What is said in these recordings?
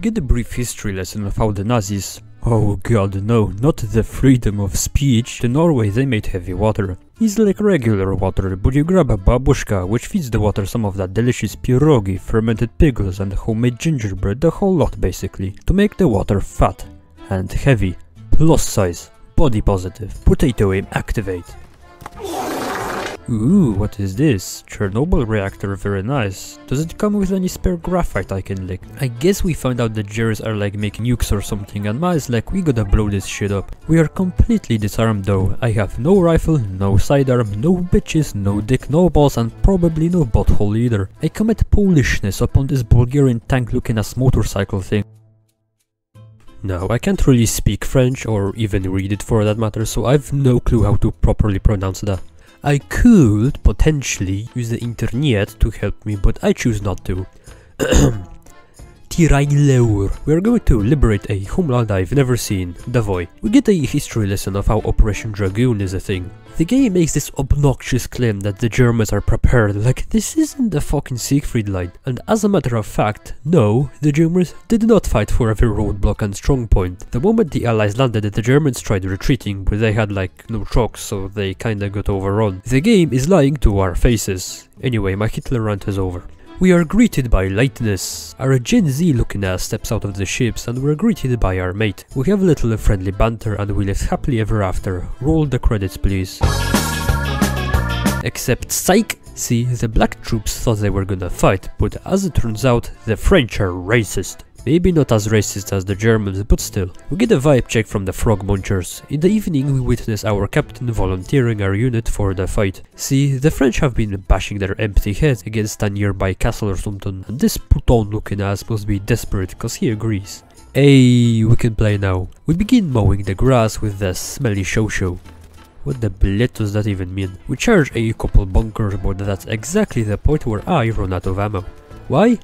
We get a brief history lesson of how the Nazis, oh god no, not the freedom of speech, in Norway they made heavy water. It's like regular water, but you grab a babushka, which feeds the water some of that delicious pierogi, fermented pickles and homemade gingerbread, the whole lot basically, to make the water fat and heavy, plus size, body positive, potato aim activate. Ooh, what is this? Chernobyl reactor, very nice. Does it come with any spare graphite I can lick? I guess we found out the Gers are like making nukes or something and Ma's like, we gotta blow this shit up. We are completely disarmed though. I have no rifle, no sidearm, no bitches, no dick, no balls and probably no butthole either. I commit Polishness upon this Bulgarian tank looking ass motorcycle thing. Now, I can't really speak French or even read it for that matter, so I've no clue how to properly pronounce that. I could potentially use the internet to help me, but I choose not to. Tirailleur. We are going to liberate a homeland I've never seen, Davoy. We get a history lesson of how Operation Dragoon is a thing. The game makes this obnoxious claim that the Germans are prepared, like this isn't the fucking Siegfried line. And as a matter of fact, no, the Germans did not fight for every roadblock and strong point. The moment the Allies landed, the Germans tried retreating, but they had like no trucks, so they kinda got overrun. The game is lying to our faces. Anyway, my Hitler rant is over. We are greeted by lightness. Our Gen Z looking ass steps out of the ships and we're greeted by our mate. We have a little friendly banter and we live happily ever after. Roll the credits please. Except psych! See, the black troops thought they were gonna fight, but as it turns out, the French are racist. Maybe not as racist as the Germans, but still. We get a vibe check from the frog munchers. In the evening we witness our captain volunteering our unit for the fight. See, the French have been bashing their empty head against a nearby castle or something, and this puton looking ass must be desperate cause he agrees. Hey, we can play now. We begin mowing the grass with the smelly show. What the blit does that even mean? We charge a couple bunkers, but that's exactly the point where I run out of ammo. Why?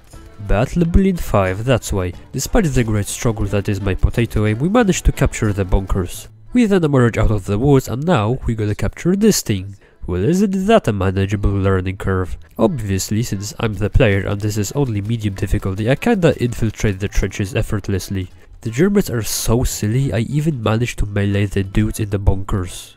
BattleBlin 5, that's why. Despite the great struggle that is my potato aim, we managed to capture the bunkers. We then emerge out of the woods and now we gotta capture this thing. Well, isn't that a manageable learning curve? Obviously, since I'm the player and this is only medium difficulty, I kinda infiltrate the trenches effortlessly. The Germans are so silly, I even managed to melee the dudes in the bunkers.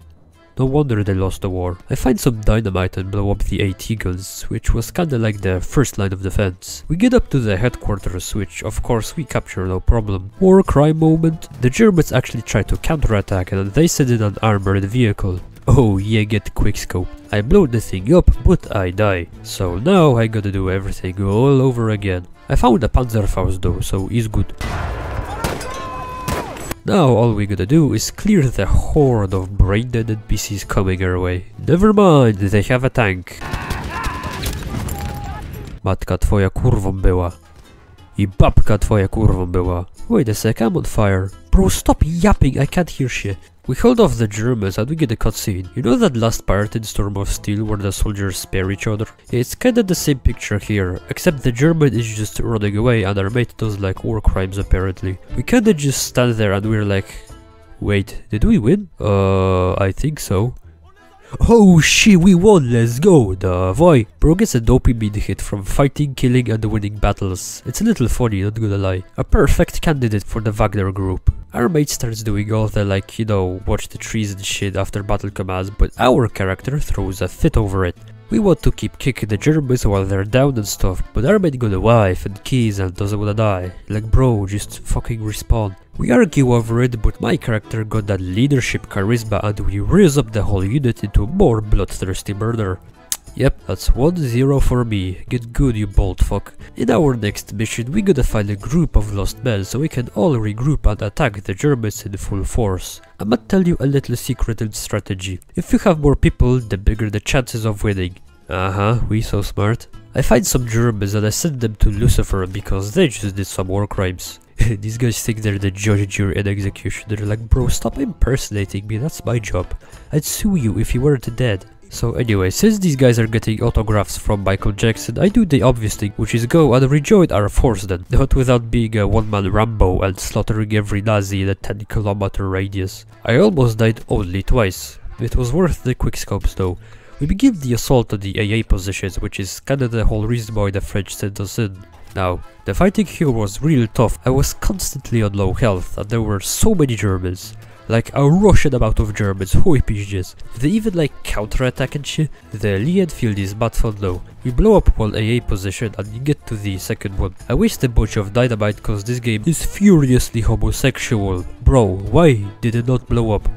No wonder they lost the war. I find some dynamite and blow up the AT guns, which was kinda like the first line of defense. We get up to the headquarters, which of course we capture no problem. War crime moment. The Germans actually try to counterattack and they send in an armored vehicle. Oh yeah, get quickscope. I blow the thing up, but I die. So now I gotta do everything all over again. I found a Panzerfaust though, so he's good. Now all we gotta do is clear the horde of brain-dead NPCs coming our way. Never mind, they have a tank. Matka twoja kurwą była. I babka twoja kurwą była. Wait a sec, I'm on fire. Bro, stop yapping, I can't hear shit. We hold off the Germans and we get a cutscene. You know that last part in Storm of Steel where the soldiers spare each other? It's kinda the same picture here, except the German is just running away and our mate does like war crimes apparently. We kinda just stand there and we're like, wait, did we win? I think so. Oh shit, we won, let's go, Davoy! Bro gets a dopamine hit from fighting, killing and winning battles. It's a little funny, not gonna lie. A perfect candidate for the Wagner group. Our mate starts doing all the like, you know, watch the trees and shit after battle commands, but our character throws a fit over it. We want to keep kicking the Germans while they're down and stuff, but our mate got a wife and kids and doesn't wanna die. Like bro, just fucking respawn. We argue over it, but my character got that leadership charisma and we raise up the whole unit into more bloodthirsty murder. Yep, that's 1-0 for me. Get good, you bold fuck. In our next mission, we gotta find a group of lost men so we can all regroup and attack the Germans in full force. I'ma tell you a little secret and strategy. If you have more people, the bigger the chances of winning. We so smart. I find some Germans and I send them to Lucifer because they just did some war crimes. These guys think they're the judge, jury and executioner. Like, bro, stop impersonating me, that's my job. I'd sue you if you weren't dead. So anyway, since these guys are getting autographs from Michael Jackson, I do the obvious thing, which is go and rejoin our force then, not without being a one-man Rambo and slaughtering every Nazi in a 10-kilometer radius. I almost died only twice. It was worth the quickscopes though. We begin the assault on the AA positions, which is kinda the whole reason why the French sent us in. Now, the fighting here was real tough. I was constantly on low health and there were so many Germans. Like a Russian amount of Germans, holy pigeons. They even like counter-attack and shit. The Lee Enfield is bad fun though. We blow up one AA position and you get to the second one. I waste a bunch of dynamite cause this game is furiously homosexual. Bro, why did it not blow up?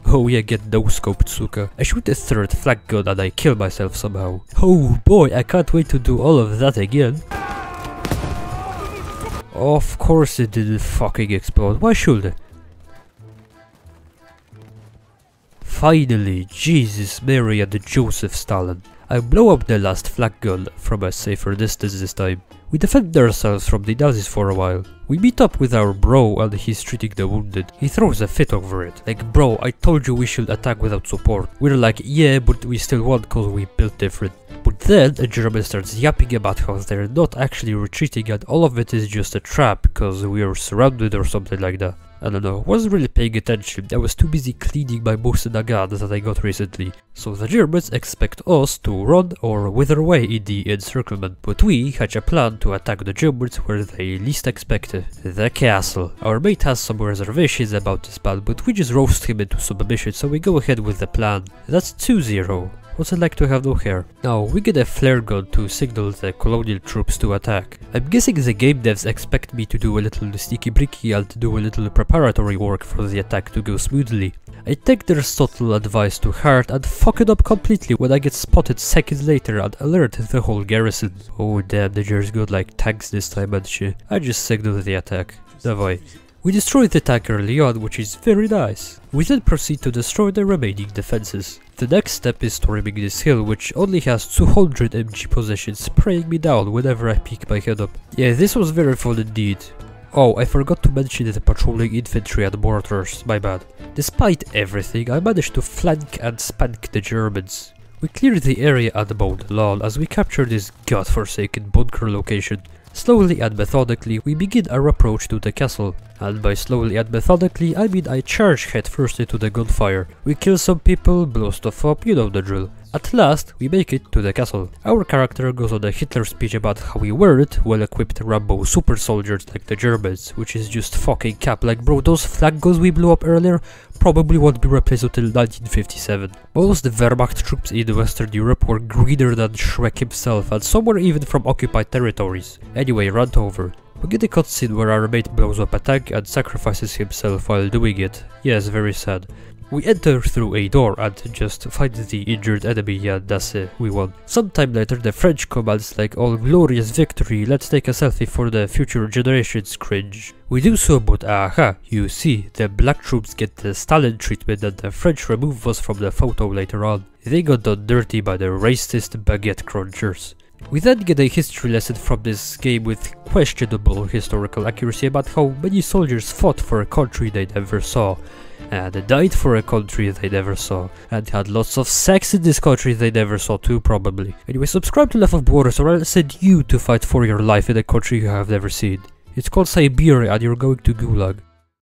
Oh yeah, get no-scoped, suka. I shoot a third flak gun and I kill myself somehow. Oh boy, I can't wait to do all of that again. Of course it didn't fucking explode, why should it? Finally, Jesus, Mary and Joseph Stalin. I blow up the last flak gun from a safer distance this time. We defend ourselves from the Nazis for a while. We meet up with our bro and he's treating the wounded. He throws a fit over it. Like, bro, I told you we should attack without support. We're like, yeah, but we still won cause we built different. But then a German starts yapping about how they're not actually retreating and all of it is just a trap because we are surrounded or something like that. I don't know, wasn't really paying attention, I was too busy cleaning my Mosin Nagant that I got recently. So the Germans expect us to run or wither away in the encirclement, but we hatch a plan to attack the Germans where they least expect it, the castle. Our mate has some reservations about this plan, but we just roast him into submission, so we go ahead with the plan. That's 2-0. What's it like to have no hair? Now, we get a flare gun to signal the colonial troops to attack. I'm guessing the game devs expect me to do a little sneaky bricky and do a little preparatory work for the attack to go smoothly. I take their subtle advice to heart and fuck it up completely when I get spotted seconds later and alert the whole garrison. Oh damn, the Gers got like tanks this time and shit. I just signaled the attack. Davai. We destroy the tank early on, which is very nice. We then proceed to destroy the remaining defenses. The next step is storming this hill, which only has 200 MG positions spraying me down whenever I peek my head up. Yeah, this was very fun indeed. Oh, I forgot to mention the patrolling infantry and mortars, my bad. Despite everything, I managed to flank and spank the Germans. We cleared the area and mowed the lawn as we captured this godforsaken bunker location. Slowly and methodically, we begin our approach to the castle. And by slowly and methodically, I mean I charge headfirst into the gunfire. We kill some people, blow stuff up, you know the drill. At last, we make it to the castle. Our character goes on a Hitler speech about how we weren't well-equipped Rambo super soldiers like the Germans, which is just fucking cap. Like, bro, those flak guns we blew up earlier probably won't be replaced until 1957. Most Wehrmacht troops in Western Europe were greener than Shrek himself, and some were even from occupied territories. Anyway, rant over. We get a cutscene where our mate blows up a tank and sacrifices himself while doing it. Yes, very sad. We enter through a door and just find the injured enemy, and that's it, we won. Sometime later the French commands like, all glorious victory, let's take a selfie for the future generations, cringe. We do so, but aha, you see, the black troops get the Stalin treatment and the French remove us from the photo later on. They got done dirty by the racist baguette crunchers. We then get a history lesson from this game with questionable historical accuracy about how many soldiers fought for a country they never saw, and died for a country they never saw, and had lots of sex in this country they never saw too, probably. Anyway, subscribe to Left of Borders or I'll send you to fight for your life in a country you have never seen. It's called Siberia and you're going to Gulag.